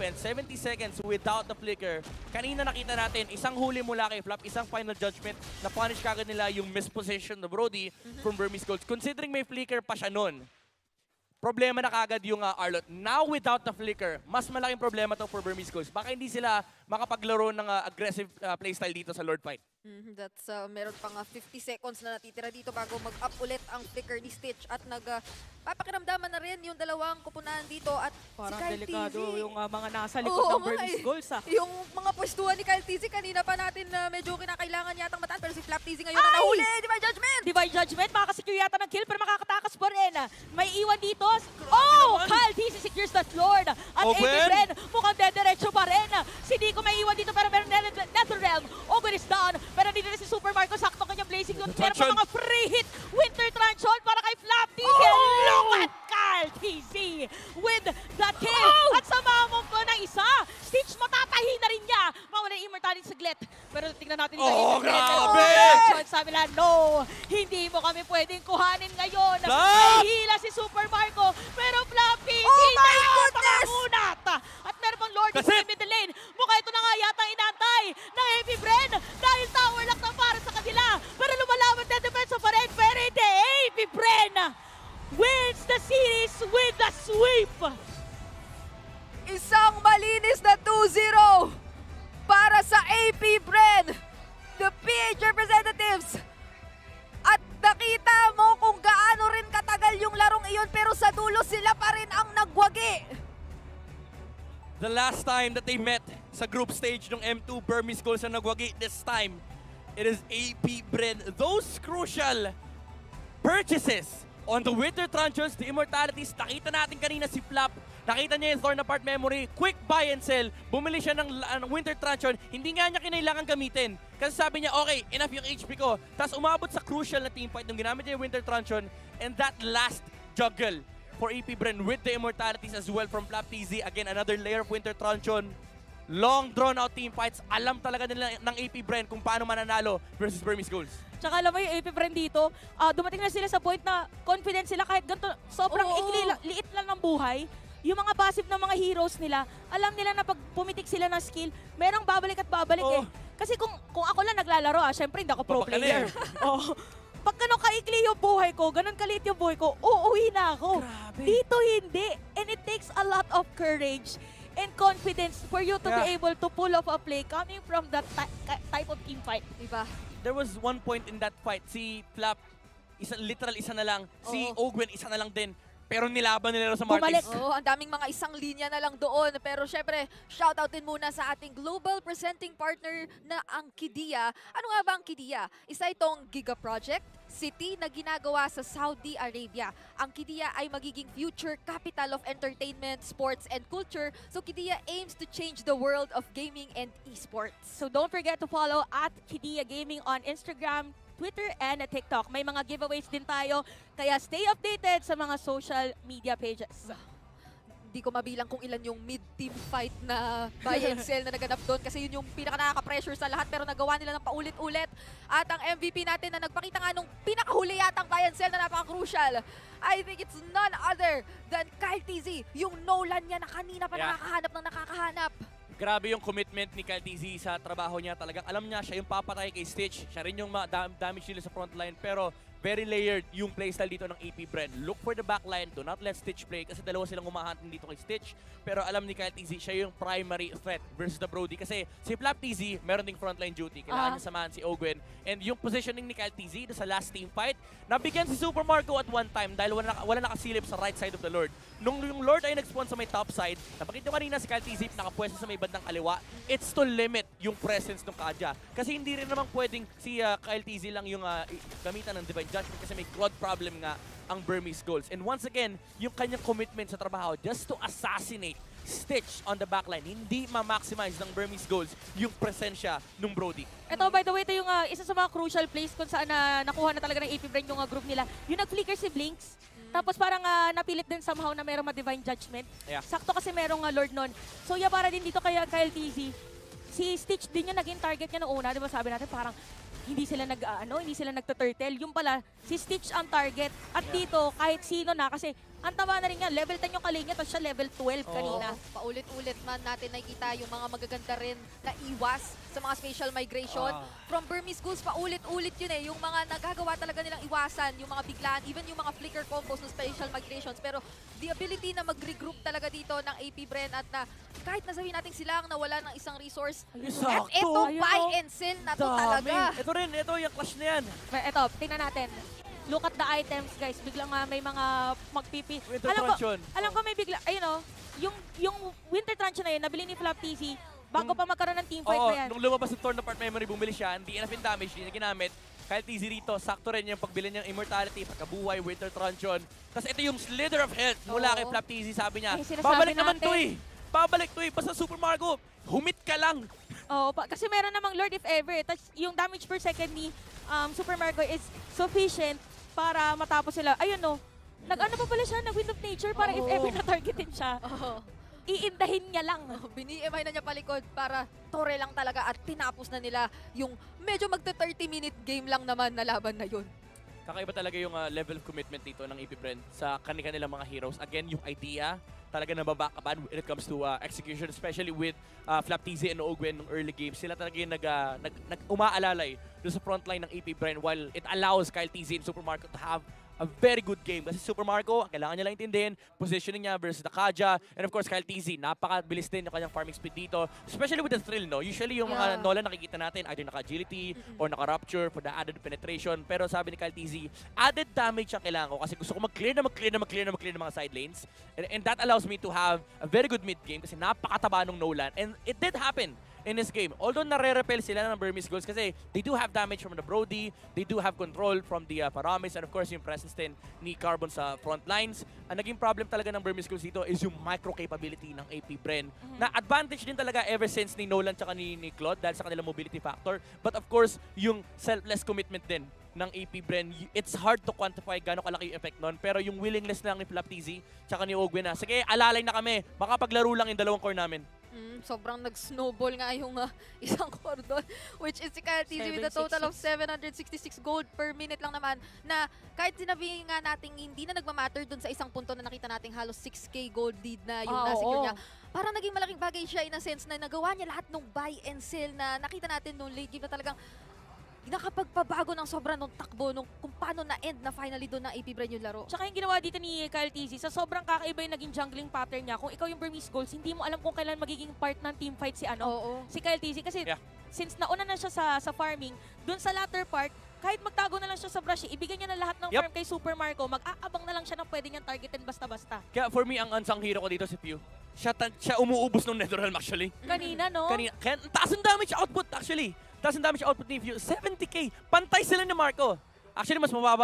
defense. 70 seconds without the flicker. Kanina nakita natin, isang huli mula kay Flap, isang final judgment na punish kagad nila yung misposition na Brody from Burmese Golds. Considering may flicker pa siya nun, problema na kagad yung Arlott. Now without the flicker, mas malaking problema to for Burmese Golds. Baka hindi sila makapaglaro ng aggressive playstyle dito sa Lord Fight. That's meron pang 50 seconds na natitira dito bago mag-up ulit ang flicker ni Stitch at papakiramdaman na rin yung dalawang kupunan dito at parang si Kyle delikado TZ. yung mga nasa likod ng Burmese Golds. Yung mga pwestuhan ni Kyle TZ kanina pa natin medyo kinakailangan yatang mataan pero si Flap TZ ngayon na nahuli. Divine Judgment! Divine Judgment, makakasecure yata ng kill pero makakatakas pa rin. May iwan dito. Oh! Kyle TZ secures the Lord. At Open! AP Bren, mukhang dediretso pa rin. Si Nico may iwan dito pero meron Netherrealm. Open is down. Pero dito na si Super Marco, sakto kanyang blazing doon. Meron pa mga free hit. Winter Tranchon para kay Flap TZ. Look at Kyle TZ with the kill. At sa mamong ko ng isa, Stitch matatahi na rin niya. Mawala yung immortality saglit. Pero tingnan natin dito. Oh, grabe! Sabi nila, no, hindi mo kami pwedeng kuhanin ngayon. Flap! May hila si Super Marco. Pero Flap TZ Oh my na goodness! pangunat. At meron pang Lord Kasi- in middle lane. Mukha ito na nga yata inantay ng AP Bren. Dahil tower lock na para sa kanila. Pero lumalaban na defense pa rin. Pero hindi, AP Bren wins the series with a sweep. Isang malinis na 2-0 para sa AP Bren, the PH representatives. At nakita mo kung gaano rin katagal yung larong iyon pero sa dulo sila pa rin ang nagwagi. The last time that they met sa group stage ng M2 Burmese Golds na nagwagi, this time, it is AP Bren. Those crucial purchases on the Winter Truncheons, the Immortalities, nakita natin kanina si Flap, nakita niya yung Thorn Apart Memory, quick buy and sell, bumili siya ng Winter Truncheon, hindi nga niya kinailangan gamitin. Kasi sabi niya, okay, enough yung HP ko. Tapos umabot sa crucial na teamfight nung ginamit niya yung Winter Truncheon, and that last juggle for AP Bren with the Immortalities as well from Flap TZ. Again, another layer of Winter Truncheon. Long drawn out team fights. Alam talaga nila ng AP Bren kung paano mananalo versus Burmese Golds. Tsaka alam mo yung AP Bren dito, dumating na sila sa point na confident sila kahit ganito, sobrang liit lang ng buhay. Yung mga passive ng mga heroes nila, alam nila na pag pumitik sila ng skill, merong babalik at babalik eh. Kasi kung ako lang naglalaro, syempre hindi ako pro player. Pag ganun kaikli yung buhay ko, ganun kaliit yung buhay ko, uuwi na ako. Grabe. Dito hindi. And it takes a lot of courage and confidence for you to be able to pull off a play coming from that type of team fight. Diba? There was one point in that fight, si Flap, literal isa na lang. Si Ogwen, isa na lang din. Pero nilaban nila sa Martins. Ang daming mga isang linya na lang doon. Pero syempre, shoutout din muna sa ating global presenting partner na ang Qiddiya. Ano nga ba ang Qiddiya? Isa itong Giga Project City na ginagawa sa Saudi Arabia. Ang Qiddiya ay magiging future capital of entertainment, sports, and culture. So Qiddiya aims to change the world of gaming and esports. So don't forget to follow at Qiddiya Gaming on Instagram, Twitter, and TikTok. May mga giveaways din tayo, kaya stay updated sa mga social media pages. Hindi ko mabilang kung ilan yung mid-team fight na buy and sell na naganap doon kasi yun yung pinaka-nakaka-pressure sa lahat pero nagawa nila ng paulit-ulit. At ang MVP natin na nagpakita nga nung pinakahuli yatang buy and sell na napaka-crucial, I think it's none other than Kyle TZ, yung Nolan niya na kanina pa nakakahanap ng nakakahanap. Grabe yung commitment ni Kyle TZ sa trabaho niya. Talagang alam niya, siya yung papatay kay Stitch. Siya rin yung damage nila sa frontline. Pero very layered yung playstyle dito ng AP Bren. Look for the backline. Do not let Stitch play kasi dalawa silang humahantin dito kay Stitch. Pero alam ni Kyle TZ, siya yung primary threat versus the Brody. Kasi si Flap TZ, meron ding frontline duty. Kailangan niya samahan si Ogwen. And yung positioning ni Kyle TZ sa last team fight, nabigyan si Super Marco at one time dahil wala nakasilip sa right side of the Lord. Nung yung Lord ay nag-spawn sa may top side, napakita ko kanina si Kyle TZ nakapwesto sa may bandang kaliwa, it's to limit yung presence ng Kadya. Kasi hindi rin naman pwedeng si Kyle TZ lang yung gamitan ng Divine Judgment kasi may God problem nga ang Burmese Golds. And once again, yung kanyang commitment sa trabaho just to assassinate Stitch on the backline, hindi ma-maximize ng Burmese Golds yung presensya ng Brody. Ito, by the way, ito yung isa sa mga crucial plays kung saan nakuha na talaga ng AP Bren yung group nila. Yung nag-flicker si Blinks, tapos parang napilit din somehow na merong ma-divine judgment. Sakto kasi merong Lord nun. So yeah, para din dito kay Kyle TZ, si Stitch din yung naging target niya noong una. Diba sabi natin parang hindi sila hindi sila nagtuturtle. Yung pala, si Stitch ang target. At dito, kahit sino na, kasi Ang tama na rin nga, level 10 yung Kalinga, tapos siya level 12 kanina. Oo, paulit-ulit man natin nakikita yung mga magaganda rin na iwas sa mga spatial migration. From Burmese Ghouls, paulit-ulit yun eh. Yung mga nagagawa talaga nilang iwasan, yung mga biglaan, even yung mga flicker combos ng spatial migrations. Pero the ability na mag-regroup talaga dito ng AP Bren at na kahit nasabihin natin silang nawala ng isang resource, Sakto. at ito, Ayun, buy oh. and sell na to talaga. Ito rin, ito yung clash na yan. Ito, tingnan natin. Look at the items, guys. Biglang may mga magpipi. Winter Truncheon. Alam ko may bigla, ayun o, yung Winter Truncheon na yun, nabili ni Flap TC, bago pa magkaroon ng teamfight Oo, na yan. nung lumabas ng Torn Apart Memory, bumili siya, hindi enough in damage, hindi na ginamit. Kyle TZ rito, sakto rin yung pagbili niyang Immortality, pagkabuhay, Winter Truncheon. Tapos ito yung Slither of Health mula kay Flap TZ, sabi niya, Eh, sinasabi babalik naman natin. to eh. Babalik to eh, basta Super Marco, humit ka lang. Oo, kasi meron namang Lord if ever. Tapos yung damage per second ni Super Marco is sufficient para matapos sila. Ayun no, nag-ano pa pala siya, nag-Wind of Nature para if Oo. ever na-targetin siya, Oo. iindahin niya lang. Bini-EMI na niya palikod para tore lang talaga at tinapos na nila yung medyo magta-30-minute game lang naman na laban na yun. Kakaiba talaga yung level of commitment dito ng EP Bren sa kanilang mga heroes. Again, yung idea talaga nababakapan when it comes to execution, especially with Flap TZ and Ogwen ng early games. Sila talaga yung umaalalay doon sa frontline ng EP Bren while it allows Kyle TZ and Super Marco to have a very good game. Kasi Super Marco, kailangan niya lang intindihin, positioning niya versus the Kaja. And of course, Kyle TZ, napakabilis din yung kanyang farming speed dito. Especially with the thrill, no? Usually yung mga Nolan nakikita natin, either naka-agility or naka-rupture for the added penetration. Pero sabi ni Kyle TZ, added damage ang kailangan ko kasi gusto ko mag-clear ng mga side lanes. And that allows me to have a very good mid game kasi napakataba nung Nolan. And it did happen in this game. Although nare-repel sila ng Burmese Ghouls kasi they do have damage from the Brody, they do have control from the Paramis, and of course yung presence din ni Carbon sa front lines. Ang naging problem talaga ng Burmese Ghouls dito is yung micro capability ng AP Bren. Na advantage din talaga ever since ni Nolan tsaka ni Claude dahil sa kanilang mobility factor. But of course, yung selfless commitment din ng AP Bren, it's hard to quantify gano'ng kalaki yung effect nun. Pero yung willingness lang ni Flap TZ tsaka ni Ogwen na, sige, alalay na kami, makapaglaro lang yung dalawang core namin. Sobrang nag-snowball nga yung isang cordon, which is si Kyle TZ with a total of 766 gold per minute lang naman, na kahit sinabi nga natin hindi na nagmamatter dun sa isang punto na nakita nating halos 6k gold lead na yung nasecure niya. Parang naging malaking bagay siya in a sense na nagawa niya lahat ng buy and sell na nakita natin nung late game na talagang nakapagpabago ng sobra nung takbo nung kung paano na-end na finally doon na AP Bren yung laro. Tsaka yung ginawa dito ni Kyle TZ, sa sobrang kakaiba yung naging jungling pattern niya. Kung ikaw yung Burmese Ghouls, hindi mo alam kung kailan magiging part ng teamfight si Kyle TZ. Kasi since nauna na siya sa farming, doon sa latter part, kahit magtago na lang siya sa brush, ibigay niya na lahat ng farm kay Super Marco, mag-aabang na lang siya ng pwede niyang targetin basta-basta. Kaya for me, ang unsung hero ko dito si Pew. Siya umuubos ng Netherrealm actually. Kanina, no? Kaya ang taas ng damage output actually. Taas ng damage output ni Pew, 70k. Pantay sila ni Marco. Actually, mas mababa